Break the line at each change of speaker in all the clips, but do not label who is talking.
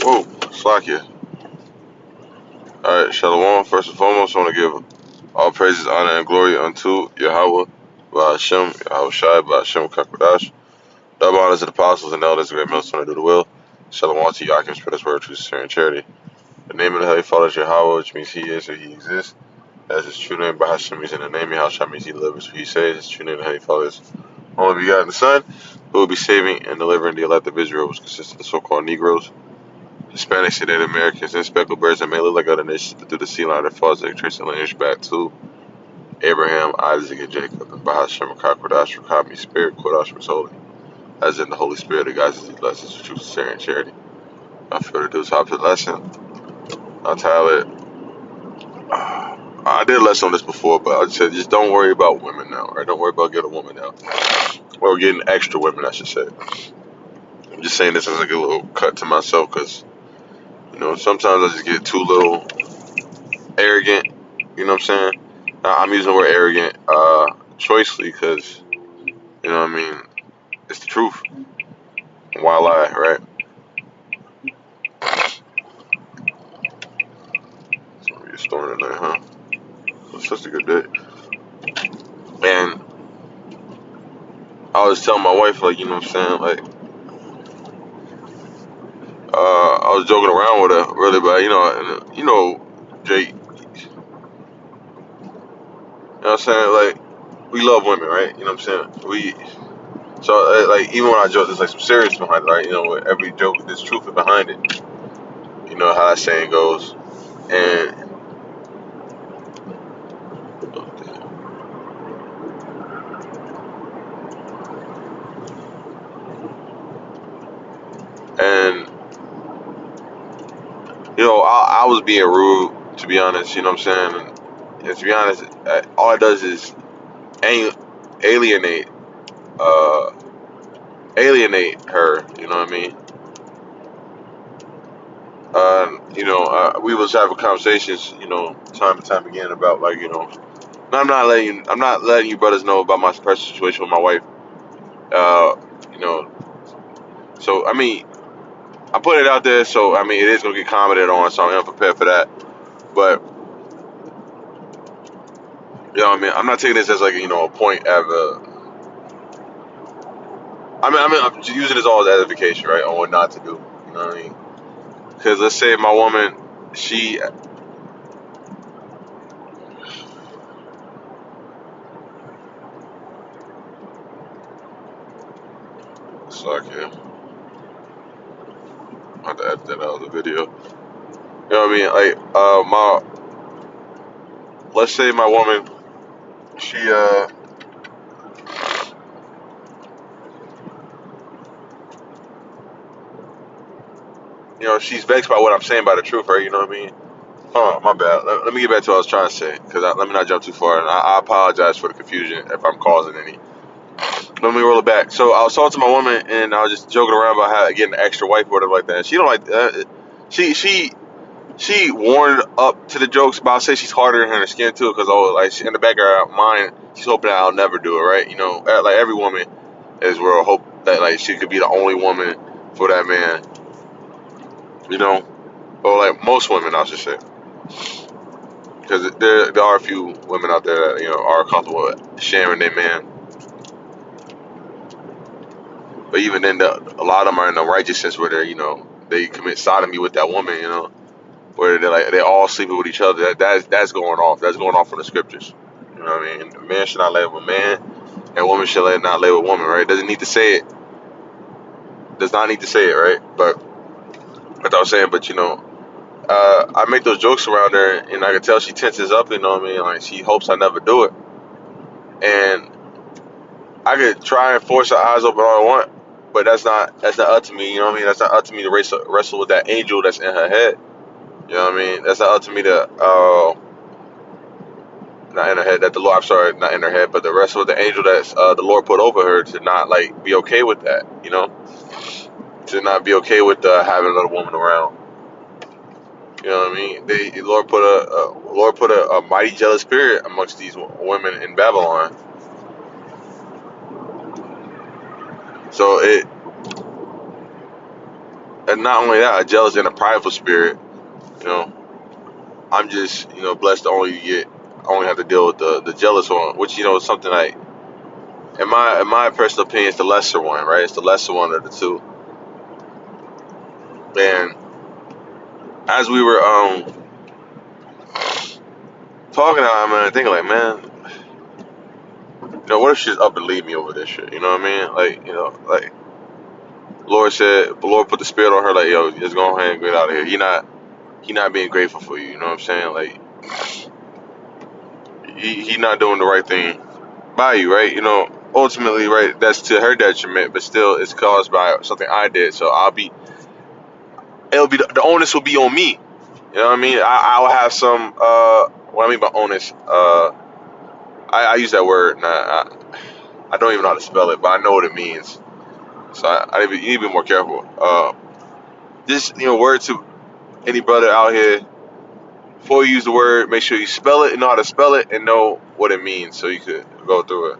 Whoa, Slakia. Alright, Shalom. First and foremost, I want to give all praises, honor, and glory unto Yahweh, Ba'ashem, Yahweh Shai, Ba'ashem, Kakwadash. Double honors to the apostles and elders, the great millstone to do the will. Shalom to you, I can spread his word, truth, sincerity, and charity. The name of the Holy Father is Yahweh, which means he is or he exists. As his true name, Ba'ashem means in the name, Yahweh means he delivers what he says. His true name, the Holy Father is only begotten the Son, who will be saving and delivering the elect of Israel, which consists of the so-called Negroes, Hispanics, and Native Americans, and speckled birds that may look like other nations, but through the sea line that falls like tracing lineage back to Abraham, Isaac, and Jacob, and Bahashem, Kakwadash, Rakami, Spirit, Kodash, was holy, as in the Holy Spirit, the guides these lessons of truth, sincerity, and charity. I feel to do is hop to the lesson. I'll tell it. I did a lesson on this before, but I said just don't worry about women now, right? Don't worry about getting a woman now, or getting extra women, I should say. I'm just saying this as like a little cut to myself, because sometimes I just get too little arrogant. You know what I'm saying? I'm using the word arrogant choicely because, it's the truth. Why lie, right? It's gonna be a storm tonight, huh? It's such a good day. And I was telling my wife, like, you know what I'm saying? Like, I was joking around with her, really, but, Jake, you know what I'm saying? Like, we love women, right? You know what I'm saying? So, like, even when I joke, there's, like, some serious behind it, right? With every joke, there's truth behind it. You know how that saying goes. And And I was being rude, to be honest. You know what I'm saying? And to be honest, all it does is alienate, uh, alienate her. You know what I mean? We was having conversations, time and time again about and I'm not letting you brothers know about my personal situation with my wife. Uh, you know, so I mean, I put it out there, so I mean, it is gonna get commented on, so I'm unprepared for that. But I'm not taking this as like a point ever. I'm just using this all as edification, right, on what not to do. You know what I mean? Because let's say my woman, she, sorry, I have to edit that out of the video. You know what I mean? Like, let's say my woman, she, she's vexed by what I'm saying by the truth, right? You know what I mean? Oh, my bad. Let me get back to what I was trying to say, because let me not jump too far, and I apologize for the confusion if I'm causing any. Let me roll it back. So I was talking to my woman, and I was just joking around about how getting an extra wife or whatever like that. She don't like that. She warmed up to the jokes, but I'll say she's harder in her skin too, because in the back of her mind, she's hoping that I'll never do it, right? Like every woman is real hope that like she could be the only woman for that man, or like most women, I should say, because there are a few women out there that are comfortable with sharing their man, but even then, a lot of them are in the righteous sense where they commit sodomy with that woman, where they're all sleeping with each other. That's going off. That's going off from the scriptures. You know what I mean? A man should not lay with a man, and woman should not lay with a woman, right? Doesn't need to say it. Does not need to say it, right? But what I was saying, but I make those jokes around her, and I can tell she tenses up. You know what I mean? Like she hopes I never do it, and I could try and force her eyes open all I want, but that's not up to me. You know what I mean? That's not up to me to wrestle with that angel that's in her head. You know what I mean? That's not up to me to not in her head, that the Lord, I'm sorry, not in her head, but the rest of the angel that's the Lord put over her to not like be okay with that, to not be okay with having another woman around. You know what I mean? The Lord put a mighty jealous spirit amongst these women in Babylon. So and not only that, a jealous and a prideful spirit. You know, I'm just blessed to only have to deal with the jealous one, which is something like in my personal opinion, it's the lesser one, right? It's the lesser one of the two. And as we were talking about it, man, thinking like, man, what if she's up and leave me over this shit? You know what I mean? Like, like Lord put the spirit on her, like, yo, just go ahead and get out of here. He not being grateful for you. You know what I'm saying? Like, he not doing the right thing by you, right? Ultimately, right, that's to her detriment, but still, it's caused by something I did. So it'll be the onus will be on me. You know what I mean? I'll have some. What I mean by onus, I use that word. And I don't even know how to spell it, but I know what it means. So you need to be more careful. Just word to any brother out here. Before you use the word, make sure you spell it and know how to spell it and know what it means, so you could go through it.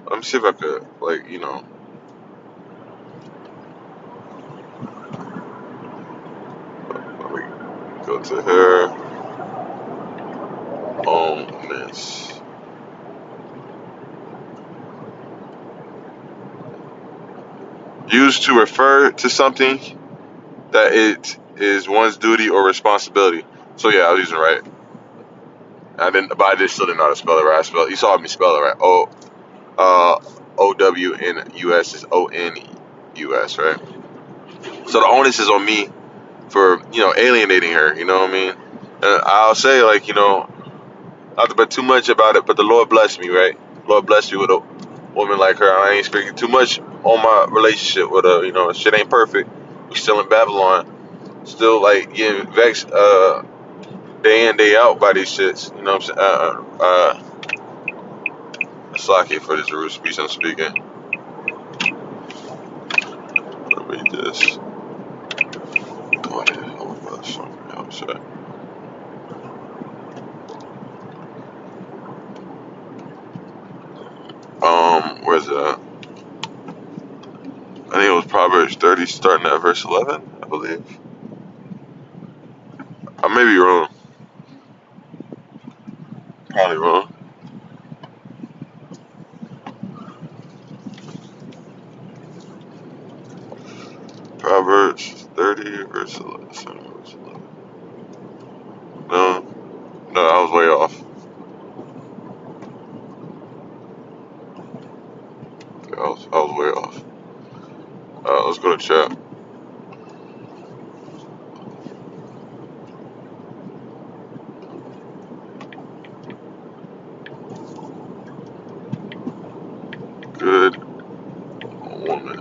Let me see if I could, like, let me go to her. Miss. Used to refer to something that it is one's duty or responsibility. So yeah, I was using it right. But I still didn't know how to spell it right. You saw me spell it right. OWNUS is ONUS, right? So the onus is on me for alienating her. You know what I mean? And I'll say, like, not to bet too much about it, but the Lord blessed me, right? Lord blessed me with a woman like her. I ain't speaking too much on my relationship with her. Shit ain't perfect. We still in Babylon, still like getting vexed day in day out by these shits. You know what I'm saying? Slaki for this rude speech I'm speaking. Let me just go ahead. Oh my gosh, I'm sorry. Where's it at? I think it was Proverbs 30, starting at verse 11, I believe. I may be wrong. Probably wrong. Proverbs 30, verse 11. No, I was way off. I was way off. Let's go to chat. Good woman.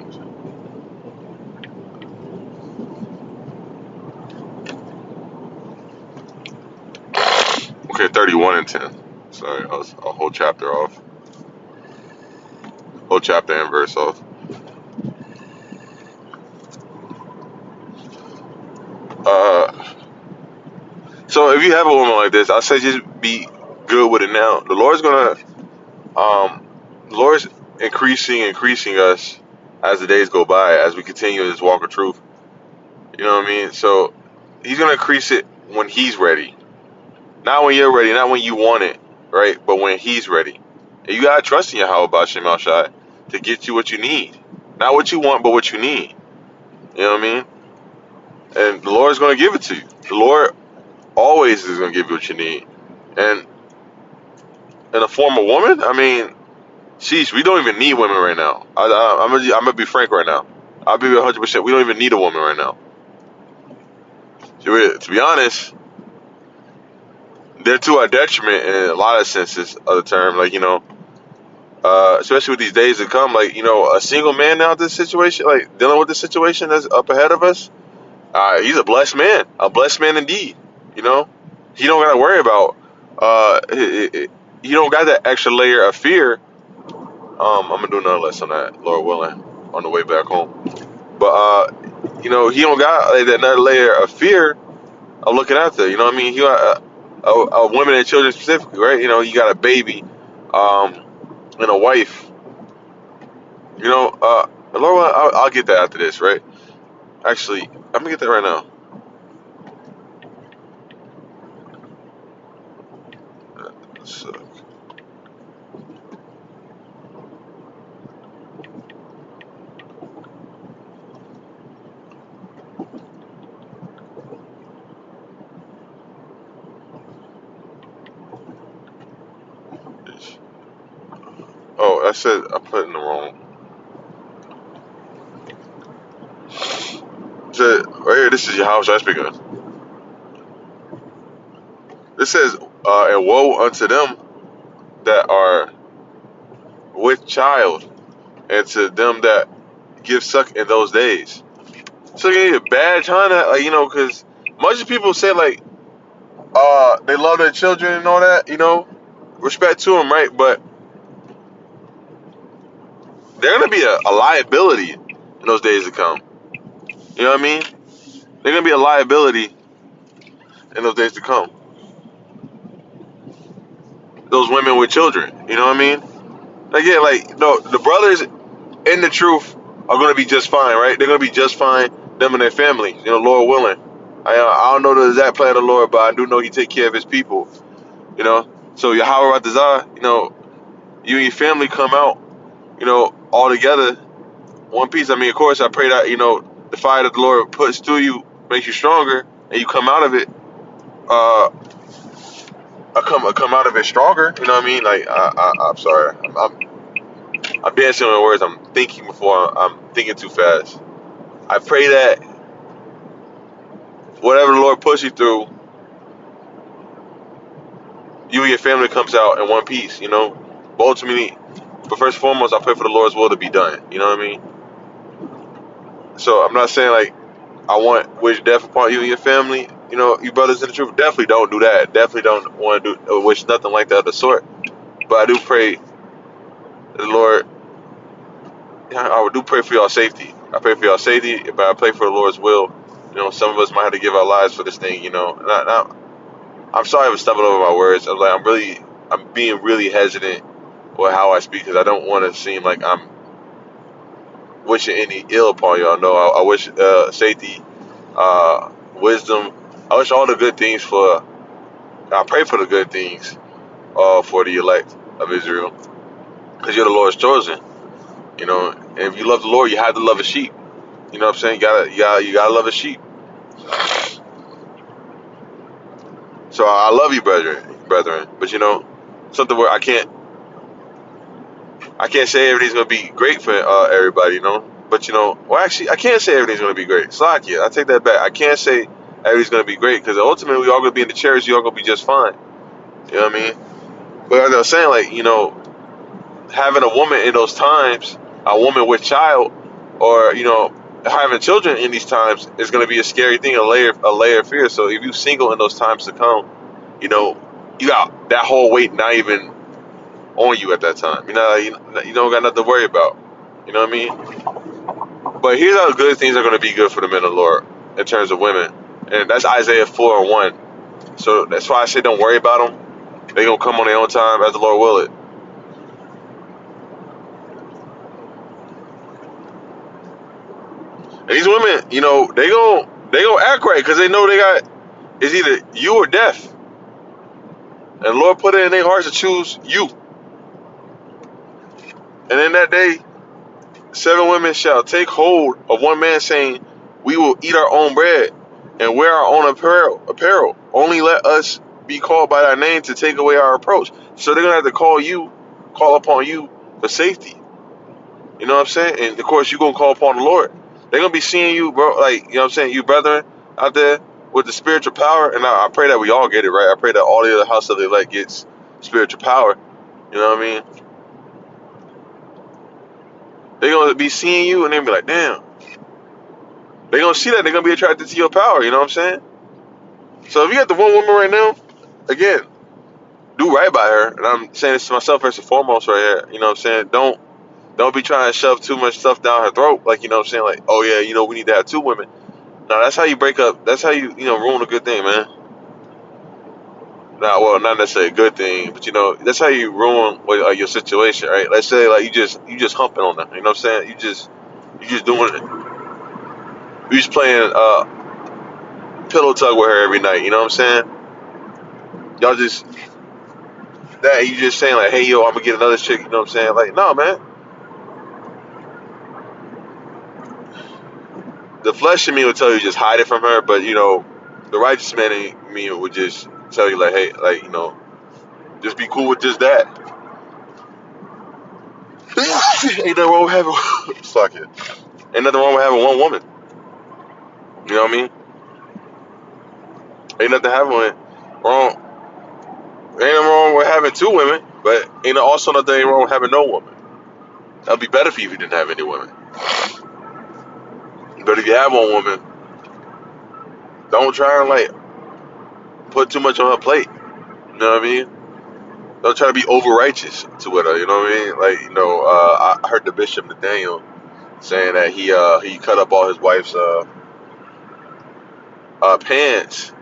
Okay, 31 and 10. Sorry, I was a whole chapter off. Whole chapter and verse off. So if you have a woman like this, I say just be good with it now. The Lord's increasing us as the days go by, as we continue this walk of truth. You know what I mean? So He's gonna increase it when He's ready, not when you're ready, not when you want it, right? But when He's ready. And you gotta trust in Yahweh Bashim Al Shai to get you what you need, not what you want, but what you need. You know what I mean? And the Lord's gonna give it to you. The Lord always is gonna give you what you need. And in a form of woman, I mean, sheesh, we don't even need women right now. I'm gonna be frank right now. I'll be 100%. We don't even need a woman right now. To be honest, they're to our detriment in a lot of senses of the term. Like, especially with these days to come, like, a single man now in this situation, like dealing with this situation that's up ahead of us, he's a blessed man indeed. He don't gotta worry about, he don't got that extra layer of fear. I'm gonna do another lesson on that, Lord willing, on the way back home. But he don't got like that another layer of fear of looking after. You know what I mean? He got women and children specifically, right? You got a baby, and a wife. Lord, I'll get that after this, right? Actually, I'm gonna get that right now. So, oh, I said I put in the wrong. So, right here, this is Yahweh Shai speaking. This says, and woe unto them that are with child, and to them that give suck in those days. So you need a bad time to, like, because much of people say, like, they love their children and all that, respect to them, right? But they're gonna be a liability in those days to come. You know what I mean? They're gonna be a liability in those days to come. Those women with children. You know what I mean? Again, like, no, the brothers in the truth are gonna be just fine, right? They're gonna be just fine. Them and their family. Lord willing. I don't know the exact plan of the Lord, but I do know He take care of His people. So Yahweh Ratazah, you and your family come out, all together, one piece. I mean, of course, I pray that the fire that the Lord puts through you makes you stronger, and you come out of it. I come out of it stronger. You know what I mean? Like, I'm sorry, I'm dancing on words. I'm thinking before I'm thinking too fast. I pray that whatever the Lord puts you through, you and your family comes out in one piece. But ultimately, but first and foremost, I pray for the Lord's will to be done. You know what I mean? So I'm not saying, like, I want wish death upon you and your family. You brothers in the truth. Definitely don't do that. Definitely don't want to do wish nothing like that of the sort. But I do pray the Lord. I do pray for y'all safety. I pray for y'all safety, but I pray for the Lord's will. Some of us might have to give our lives for this thing. I'm sorry for stumbling over my words. I'm being really hesitant with how I speak because I don't want to seem like I'm wishing any ill upon y'all. No, I wish safety, wisdom. I wish all the good things for. I pray for the good things for the elect of Israel because you're the Lord's chosen. And if you love the Lord, you have to love His sheep. You know what I'm saying? You gotta love His sheep. So I love you, brethren. But something where I can't say everything's gonna be great for everybody. But well, actually, I can't say everything's gonna be great. Slack, I take that back. I can't say everything's gonna be great because ultimately we all gonna be in the chairs. You all gonna be just fine. You know what I mean? But as I was saying, like, having a woman in those times, a woman with child, or having children in these times is going to be a scary thing, a layer of fear. So if you single in those times to come, you got that whole weight not even on you at that time. You don't got nothing to worry about. You know what I mean? But here's how good things are going to be good for the men of the Lord in terms of women, and that's Isaiah 4:1. So that's why I say don't worry about them. They're gonna come on their own time as the Lord will it. And these women, they gonna act right because they know they got it's either you or death. And the Lord put it in their hearts to choose you. And in that day, 7 women shall take hold of one man, saying, we will eat our own bread and wear our own apparel. Only let us be called by thy name to take away our reproach. So they're gonna have to call upon you for safety. You know what I'm saying? And of course, you're gonna call upon the Lord. They're gonna be seeing you, bro. Like, you know what I'm saying? You brethren out there with the spiritual power. And I pray that we all get it, right? I pray that all the other house of the elect gets spiritual power. You know what I mean? They're gonna be seeing you and they're gonna be like, damn. They're gonna see that. They're gonna be attracted to your power. You know what I'm saying? So if you got the one woman right now, again, do right by her. And I'm saying this to myself first and foremost right here. You know what I'm saying? Don't be trying to shove too much stuff down her throat. Like, you know what I'm saying? Like, oh yeah, we need to have 2 women. No, that's how you break up. That's how you ruin a good thing, man. Not necessarily a good thing, but that's how you ruin your situation, right? Let's say, like, you just humping on them. You know what I'm saying? You just doing it. You just playing pillow tug with her every night. You know what I'm saying? Y'all just that you just saying like, hey yo, I'm gonna get another chick. You know what I'm saying? Like, no, man. The flesh in me would tell you just hide it from her, but the righteous man in me would just tell you like, hey, like just be cool with just that. Ain't nothing wrong with having fuck it. Ain't nothing wrong with having one woman. You know what I mean? Ain't nothing having wrong. Ain't nothing wrong with having two women, but ain't also nothing wrong with having no woman. That'd be better for you if you didn't have any women. But if you have one woman, don't try and like put too much on her plate. You know what I mean? Don't try to be over righteous to it. You know what I mean? Like I heard the Bishop Nathaniel saying that he cut up all his wife's pants,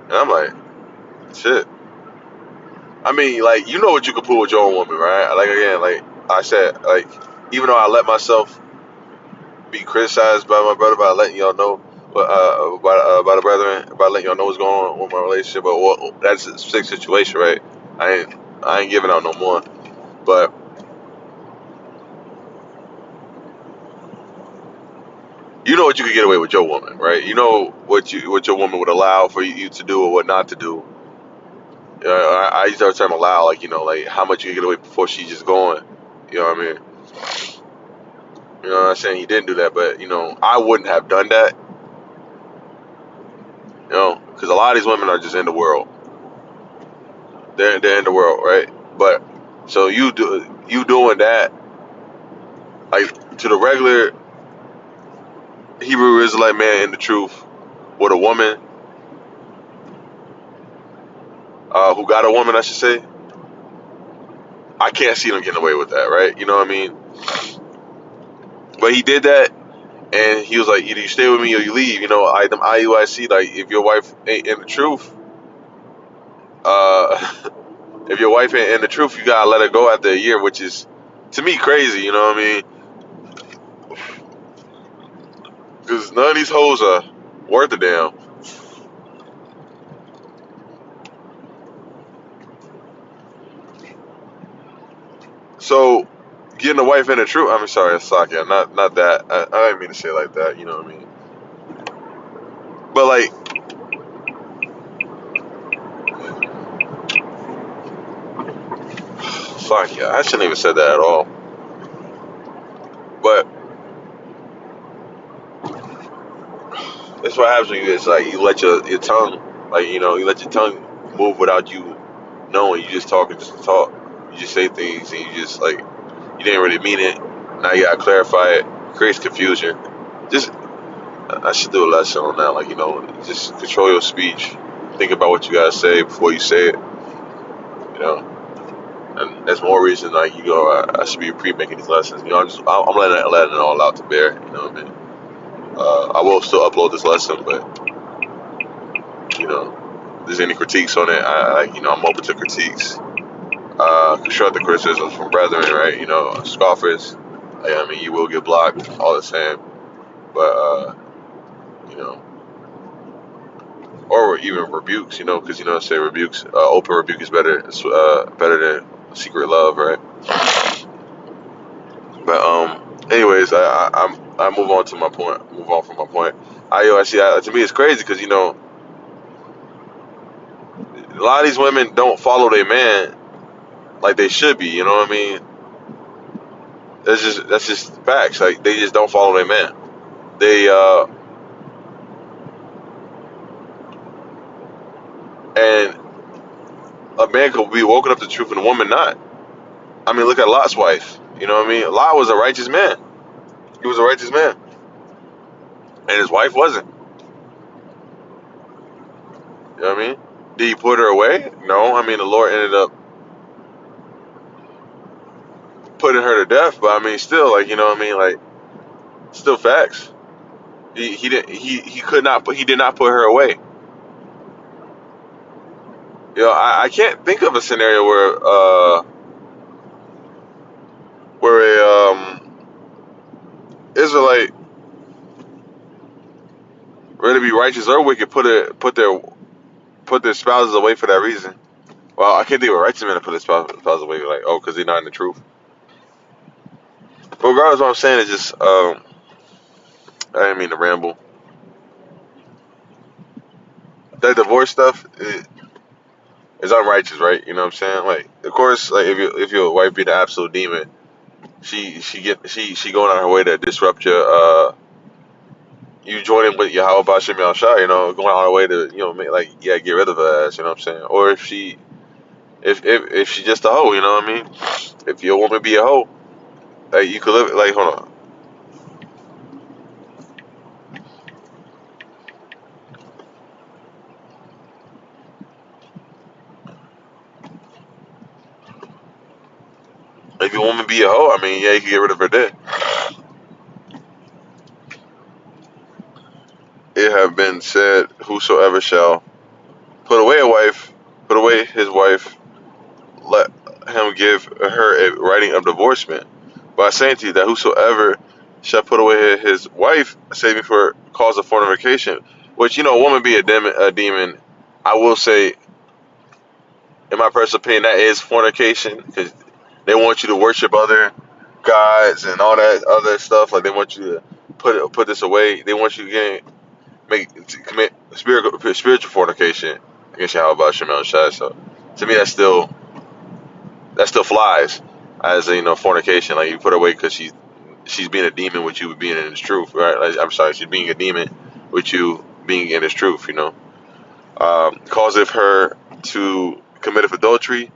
and I'm like, shit. I mean, like what you can pull with your own woman, right? Like again, like I said, like even though I let myself be criticized by my brother by letting y'all know, by the brethren, by letting y'all know what's going on with my relationship, but that's a sick situation, right? I ain't giving out no more, but you know what you could get away with your woman, right? You know what your woman would allow for you to do or what not to do. I use that term allow, like like how much you can get away before she's just going. You know what I mean? You know, I'm not saying he didn't do that, but I wouldn't have done that. Because a lot of these women are just in the world. They're in the world, right? But so you doing that, like to the regular Hebrew Israelite man in the truth with a woman who got a woman, I should say. I can't see them getting away with that, right? You know what I mean? But he did that, and he was like, either you stay with me or you leave. Them IUIC, like if your wife ain't in the truth, uh, if your wife ain't in the truth, you gotta let her go after a year, which is to me crazy. You know what I mean? Because none of these hoes are worth a damn. So getting a wife in the truth. I'm sorry, Sakia, not that. I didn't mean to say it like that. You know what I mean? But like, Sakia, I shouldn't even said that at all. But that's what happens when you let your tongue, like you let your tongue move without you knowing. You just talking just to talk. You just say things and you just like you didn't really mean it. Now you gotta clarify it. Creates confusion. Just I should do a lesson on that. Like just control your speech. Think about what you gotta say before you say it. You know. And there's more reason like I should be pre-making these lessons. I'm letting it all out to bear. You know what I mean? I will still upload this lesson, but if there's any critiques on it, I'm open to critiques. Constructive criticisms from brethren, right? Scoffers. You will get blocked, all the same. But you know, or even rebukes, because say rebukes, open rebuke is better than secret love, right? But anyways, I move on to my point. Move on from my point. I see. To me, it's crazy because a lot of these women don't follow their man like they should be. You know what I mean? That's just facts. Like they just don't follow their man. They and a man could be woken up to truth and a woman not. I mean, look at Lot's wife. You know what I mean? Lot was a righteous man. He was a righteous man, and his wife wasn't. You know what I mean? Did he put her away? No. I mean, the Lord ended up putting her to death, but I mean, still, like what I mean, like still facts. He could not he did not put her away. I can't think of a scenario where a Israelite whether it be righteous or wicked, put their spouses away for that reason. Well, I can't think of a righteous man to put his spouse away, like, oh, because they're not in the truth. But regardless, what I'm saying is just, I didn't mean to ramble. That divorce stuff is unrighteous, right? You know what I'm saying? Like, of course, like if your wife be the absolute demon, she going on her way to disrupt you joining with Yahweh Bashim Shai, you know, going on her way to, you know, make, like, yeah, get rid of her ass, you know what I'm saying? Or if she just a hoe, you know what I mean? If your woman be a hoe, like, you could live, like, hold on. If your woman be a hoe, I mean, yeah, you can get rid of her then. It have been said, whosoever shall put away a wife, put away his wife, let him give her a writing of divorcement. But I say to you that whosoever shall put away his wife, saving for cause of fornication, which, you know, a woman be a demon, I will say, in my personal opinion, that is fornication, because they want you to worship other gods and all that other stuff. Like, they want you to put this away. They want you to commit spiritual fornication against Yahweh Shemel Shai. So to me, that still flies as a, you know, fornication. Like, you put her away because she's being a demon with you being in His truth, right? Like, I'm sorry, she's being a demon with you being in His truth. You know, causeth her to commit adultery,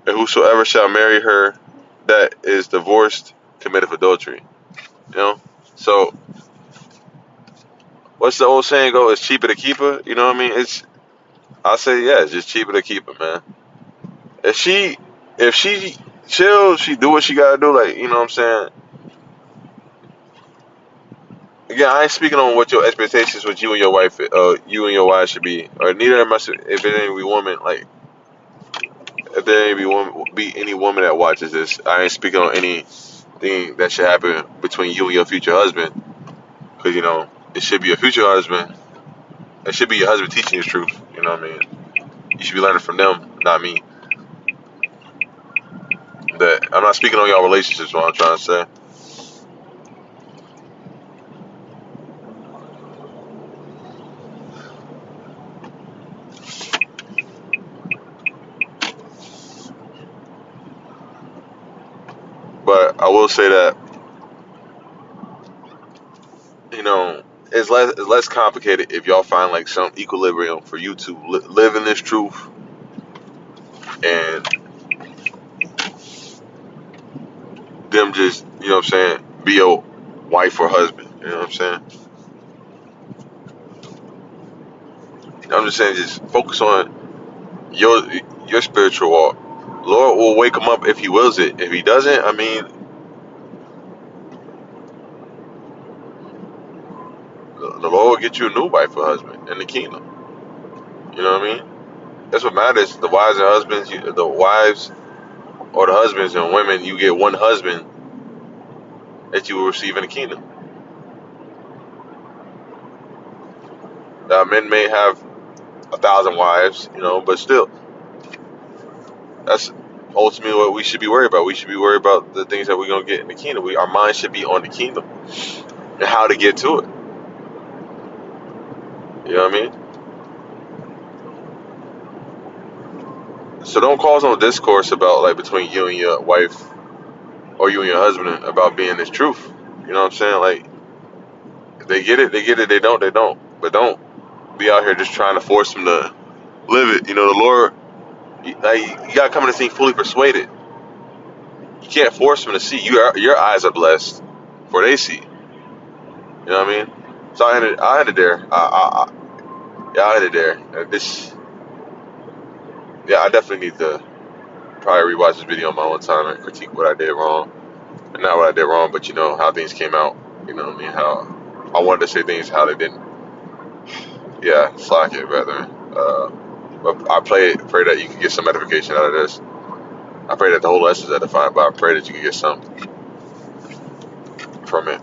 and whosoever shall marry her that is divorced committeth adultery. You know, so what's the old saying go? It's cheaper to keep her. You know what I mean? I say, yeah, it's just cheaper to keep her, man. If she chill, she do what she gotta do. Like, you know what I'm saying? Again, I ain't speaking on what your expectations with you and your wife should be, or neither of us. If it ain't be woman, like, if there ain't be any woman that watches this, I ain't speaking on anything that should happen between you and your future husband, because, you know, it should be your future husband. It should be your husband teaching you the truth. You know what I mean? You should be learning from them, not me. That I'm not speaking on y'all relationships. What I'm trying to say. But I will say that, you know, it's less complicated if y'all find like some equilibrium for you to live in this truth and them just, you know what I'm saying, be a wife or husband. You know what I'm saying? I'm just saying, just focus on your spiritual walk. Lord will wake him up if he wills it. If he doesn't, I mean, the Lord will get you a new wife or husband in the kingdom. You know what I mean? That's what matters. The wives and husbands, the wives or the husbands and women, you get one husband that you will receive in the kingdom. Now, men may have 1,000 wives, you know, but still, that's ultimately what we should be worried about. We should be worried about the things that we're gonna get in the kingdom. Our mind should be on the kingdom and how to get to it. You know what I mean? So don't cause no discourse about, like, between you and your wife or you and your husband about being this truth. You know what I'm saying? Like, if they get it, they get it. They don't, they don't. But don't be out here just trying to force them to live it. You know, the Lord, like, you gotta come in this thing fully persuaded. You can't force them to see. Your eyes are blessed, for they see. You know what I mean? So I ended there. Yeah, I ended there. Yeah, I definitely need to probably rewatch this video on my own time and critique what I did wrong, and not what I did wrong, but, you know, how things came out. You know what I mean? How I wanted to say things how they didn't. Yeah, slack it, brethren. But I pray that you can get some edification out of this. I pray that the whole lesson is edifying, but I pray that you can get something from it.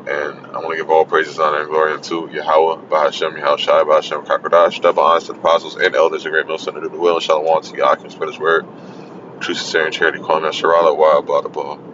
And I want to give all praises, honor, and glory unto Yahweh, Bahashem, Yahushai, Bahashem, Kakradash, double honors to the apostles and elders, the great millstone to do the will, and shalom to Yakim, spread his word, true sincerity, and charity, calling us Sharala, Wild, blah, blah, blah.